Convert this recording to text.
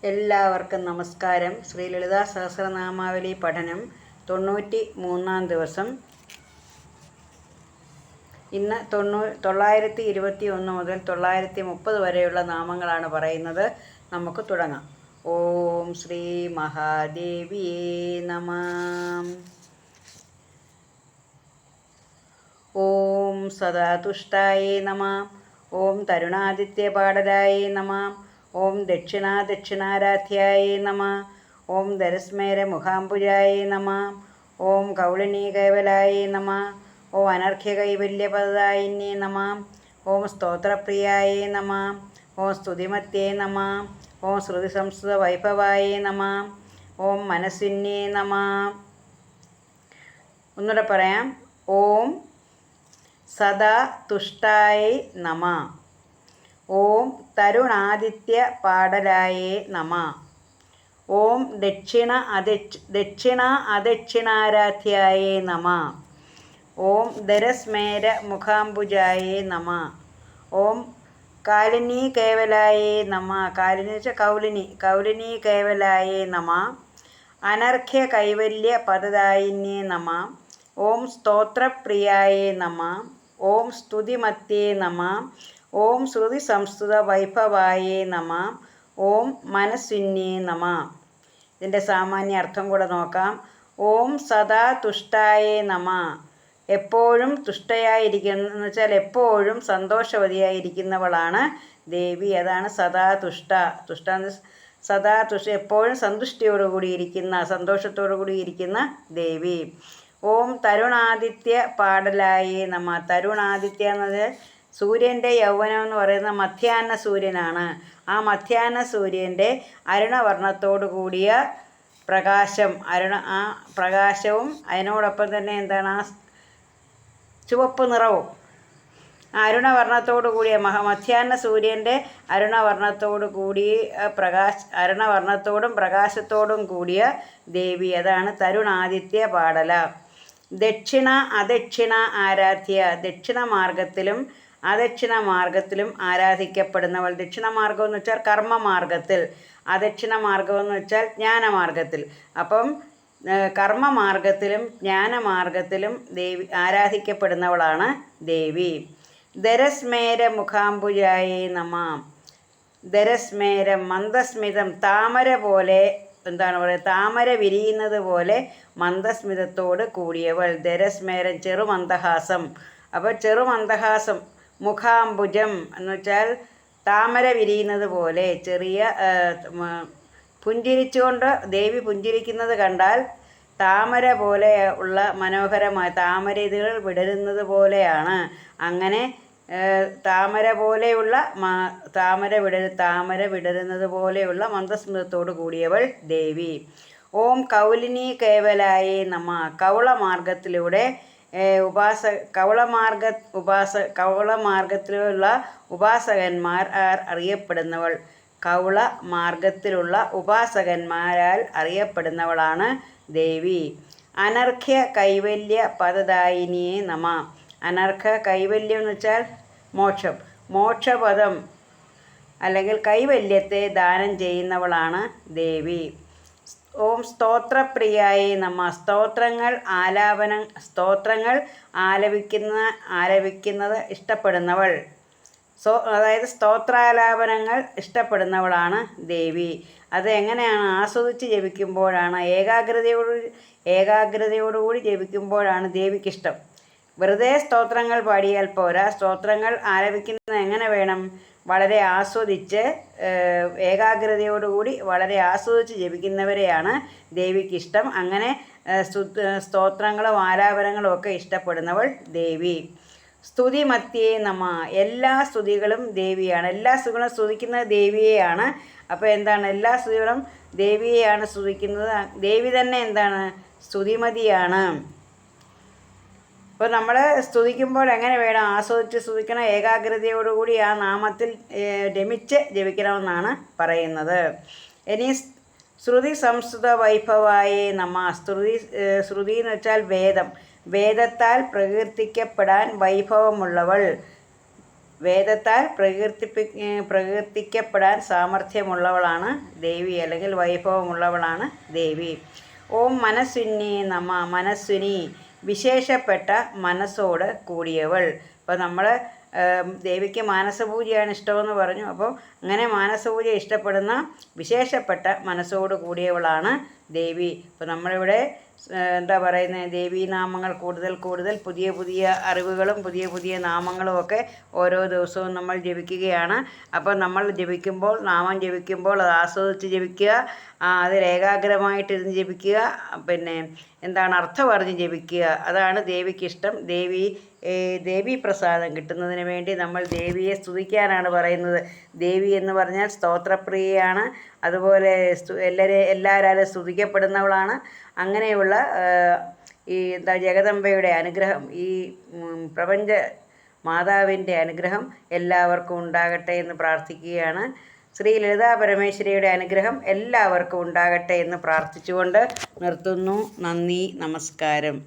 എല്ലാവർക്കും നമസ്കാരം. ശ്രീ ലളിതാ സഹസ്രനാമാവലി പഠനം 93-ാം ദിവസം. ഇന്ന് 921 മുതൽ 930 വരെയുള്ള നാമങ്ങളാണ് പറയുന്നത്. നമുക്ക് തുടങ്ങാം. ഓം ശ്രീ മഹാദേവിയേ നമഃ. ഓം സദാതുഷ്ടായേ നമഃ. ഓം തരുണാദിത്യപാടലായേ നമഃ. ഓം ദക്ഷിണാരാധ്യായേ നമഃ. ഓം ദരസ്മേര മുഖാംബുജായേ നമഃ. ഓം കൗളിനീകൈവലായേ നമഃ. ഓം അനർഘ്യകൈവല്യപദായിന്യേ നമഃ. ഓം സ്തോത്രപ്രിയായേ നമഃ. ഓം സ്തുതിമത്യേ നമഃ. ഓം ശ്രുതിസംസ്കൃതവൈഭവായേ നമഃ. ഓം മനസ്സിന്യേ നമഃ. ഒന്നുകൂടെ പറയാം. ഓം സദാ തുഷ്ടായേ നമഃ. ഓം തരുണാദിത്യ പാടലായേ നമഃ. ഓം ദക്ഷിണ അദക്ഷിണാരാധ്യായേ നമഃ. ഓം ദരസ്മേര മുഖാംബുജായേ നമഃ. ഓം കാലിനീ കേവലായേ നമഃ. കാലിനി വെച്ചാൽ കൗലിനീ കേവലായേ നമഃ. അനർഘ്യ കൈവല്യ പദദായിന്യേ നമഃ. ഓം സ്തോത്രപ്രിയായേ നമഃ. ഓം സ്തുതിമത്യേ നമഃ. ഓം ശ്രുതി സംസ്കൃത വൈഭവായേ നമഃ. ഓം മനസ്സിന്യേ നമഃ. ഇതിൻ്റെ സാമാന്യ അർത്ഥം കൂടെ നോക്കാം. ഓം സദാ തുഷ്ടായേ നമഃ. എപ്പോഴും തുഷ്ടയായിരിക്കുന്ന എന്ന് വെച്ചാൽ എപ്പോഴും സന്തോഷവതിയായിരിക്കുന്നവളാണ് ദേവി. അതാണ് സദാ തുഷ്ട. സദാ തുഷ്ട, എപ്പോഴും സന്തുഷ്ടിയോടുകൂടിയിരിക്കുന്ന, സന്തോഷത്തോടുകൂടിയിരിക്കുന്ന ദേവി. ഓം തരുണാദിത്യ പാടലായേ നമഃ. തരുണാദിത്യ എന്നത് സൂര്യൻ്റെ യൗവനം എന്ന് പറയുന്ന മധ്യാഹ്ന സൂര്യനാണ്. ആ മധ്യാഹ്ന സൂര്യൻ്റെ അരുണവർണ്ണത്തോടു കൂടിയ പ്രകാശം, ആ പ്രകാശവും അതിനോടൊപ്പം തന്നെ എന്താണ്, ആ ചുവപ്പ് നിറവും, ആ അരുണവർണ്ണത്തോടു കൂടിയ മധ്യാഹ്ന സൂര്യൻ്റെ അരുണവർണ്ണത്തോടു കൂടി അരുണവർണ്ണത്തോടും പ്രകാശത്തോടും കൂടിയ ദേവി. അതാണ് തരുണാദിത്യ പാടല. ദക്ഷിണ അദക്ഷിണ ആരാധ്യ. ദക്ഷിണമാർഗത്തിലും അദക്ഷിണമാർഗത്തിലും ആരാധിക്കപ്പെടുന്നവൾ. ദക്ഷിണമാർഗം എന്ന് വെച്ചാൽ കർമ്മമാർഗത്തിൽ, അദക്ഷിണമാർഗം എന്ന് വെച്ചാൽ ജ്ഞാനമാർഗത്തിൽ. അപ്പം കർമ്മമാർഗത്തിലും ജ്ഞാനമാർഗത്തിലും ദേവി ആരാധിക്കപ്പെടുന്നവളാണ് ദേവി. ദരസ്മേര മുഖാംബുജായേ നമഃ. ദരസ്മേരം മന്ദസ്മിതം, താമര പോലെ, എന്താണ് പറയുക, താമര വിരിയുന്നത് പോലെ മന്ദസ്മിതത്തോട് കൂടിയവൾ. ദരസ്മേരം ചെറുമന്ദഹാസം. അപ്പോൾ ചെറുമന്ദഹാസം. മുഖാംബുജം എന്ന് വെച്ചാൽ താമര വിരിയുന്നത് പോലെ, ചെറിയ പുഞ്ചിരിച്ചുകൊണ്ട് ദേവി പുഞ്ചിരിക്കുന്നത് കണ്ടാൽ താമര പോലെ ഉള്ള മനോഹരമായ താമരയിതകൾ വിടരുന്നത് പോലെയാണ്. അങ്ങനെ താമര പോലെയുള്ള താമര വിടരുന്നത് പോലെയുള്ള മന്ദസ്മിതത്തോടു കൂടിയവൾ ദേവി. ഓം കൗലിനീ കേവലായേ നമഃ. കൗളമാർഗത്തിലൂടെ കൗളമാർഗത്തിലുള്ള ഉപാസകന്മാർ അറിയപ്പെടുന്നവൾ. കൗള മാർഗത്തിലുള്ള ഉപാസകന്മാരാൽ അറിയപ്പെടുന്നവളാണ് ദേവി. അനർഘ്യ കൈവല്യ പദദായിനിയേ നമഃ. അനർഘ കൈവല്യം എന്ന് വെച്ചാൽ മോക്ഷം, മോക്ഷപദം അല്ലെങ്കിൽ കൈവല്യത്തെ ദാനം ചെയ്യുന്നവളാണ് ദേവി. ഓം സ്തോത്രപ്രിയായേ നമഃ. സ്തോത്രങ്ങൾ ആലപിക്കുന്നത് ഇഷ്ടപ്പെടുന്നവൾ. അതായത് സ്തോത്രാലാപനങ്ങൾ ഇഷ്ടപ്പെടുന്നവളാണ് ദേവി. അത് എങ്ങനെയാണ്? ആസ്വദിച്ച് ജപിക്കുമ്പോഴാണ്, ഏകാഗ്രതയോടുകൂടി ജപിക്കുമ്പോഴാണ് ദേവിക്കിഷ്ടം. വെറുതെ സ്തോത്രങ്ങൾ പാടിയാൽ പോരാ. സ്തോത്രങ്ങൾ ആലപിക്കുന്നത് എങ്ങനെ വേണം? വളരെ ആസ്വദിച്ച്, ഏകാഗ്രതയോടുകൂടി വളരെ ആസ്വദിച്ച് ജപിക്കുന്നവരെയാണ് ദേവിക്കിഷ്ടം. അങ്ങനെ സ്തോത്രങ്ങളും ആലാപനങ്ങളും ഒക്കെ ഇഷ്ടപ്പെടുന്നവൾ ദേവി. സ്തുതിമത്യേ നമഃ. എല്ലാ സ്തുതികളും ദേവിയാണ്. എല്ലാ സ്തുതികളും സ്തുതിക്കുന്നത് ദേവിയെയാണ്. അപ്പോൾ എന്താണ്? എല്ലാ സ്തുതികളും ദേവിയെയാണ് സ്തുതിക്കുന്നത്. ദേവി തന്നെ എന്താണ്? സ്തുതിമതിയാണ്. അപ്പോൾ നമ്മൾ സ്തുതിക്കുമ്പോൾ എങ്ങനെ വേണം? ആസ്വദിച്ച് സ്തുതിക്കണം. ഏകാഗ്രതയോടുകൂടി ആ നാമത്തിൽ രമിച്ച് ജപിക്കണമെന്നാണ് പറയുന്നത്. ഇനി ശ്രുതി സംസ്കൃത വൈഭവായേ നമഃ. ശ്രുതി എന്ന് വെച്ചാൽ വേദം. വേദത്താൽ പ്രകീർത്തിക്കപ്പെടാൻ വൈഭവമുള്ളവൾ. വേദത്താൽ പ്രകീർത്തിക്കപ്പെടാൻ സാമർഥ്യമുള്ളവളാണ് ദേവി, അല്ലെങ്കിൽ വൈഭവമുള്ളവളാണ് ദേവി. ഓം മനസ്വിനി നമ. മനസ്വിനി വിശേഷപ്പെട്ട മനസ്സോട് കൂടിയവൾ. അപ്പോൾ നമ്മൾ ദേവിക്ക് മാനസപൂജയാണ് ഇഷ്ടമെന്ന് പറഞ്ഞു. അപ്പോൾ അങ്ങനെ മാനസപൂജ ഇഷ്ടപ്പെടുന്ന വിശേഷപ്പെട്ട മനസ്സോട് കൂടിയവളാണ് ദേവി. അപ്പോൾ നമ്മളിവിടെ എന്താ പറയുന്നത്, ദേവീനാമങ്ങൾ കൂടുതൽ പുതിയ പുതിയ അറിവുകളും പുതിയ പുതിയ നാമങ്ങളും ഒക്കെ ഓരോ ദിവസവും നമ്മൾ ജപിക്കുകയാണ്. അപ്പോൾ നമ്മൾ ജപിക്കുമ്പോൾ, നാമം ജപിക്കുമ്പോൾ അത് ആസ്വദിച്ച് ജപിക്കുക, അതിൽ ഏകാഗ്രമായിട്ടിരുന്ന് ജപിക്കുക, പിന്നെ എന്താണ് അർത്ഥം അറിഞ്ഞ് ജപിക്കുക. അതാണ് ദേവിക്കിഷ്ടം. ദേവി പ്രസാദം കിട്ടുന്നതിന് വേണ്ടി നമ്മൾ ദേവിയെ സ്തുതിക്കാനാണ് പറയുന്നത്. ദേവി എന്ന് പറഞ്ഞാൽ സ്തോത്രപ്രിയയാണ്, അതുപോലെ എല്ലാവരും സ്തുതിക്കപ്പെടുന്നവളാണ്. അങ്ങനെയുള്ള ഈ ജഗദംബയുടെ അനുഗ്രഹം, ഈ പ്രപഞ്ച മാതാവിൻ്റെ അനുഗ്രഹം എല്ലാവർക്കും ഉണ്ടാകട്ടെ എന്ന് പ്രാർത്ഥിക്കുകയാണ്. ശ്രീ ലളിതാ പരമേശ്വരിയുടെ അനുഗ്രഹം എല്ലാവർക്കും ഉണ്ടാകട്ടെ എന്ന് പ്രാർത്ഥിച്ചുകൊണ്ട് നിർത്തുന്നു. നന്ദി, നമസ്കാരം.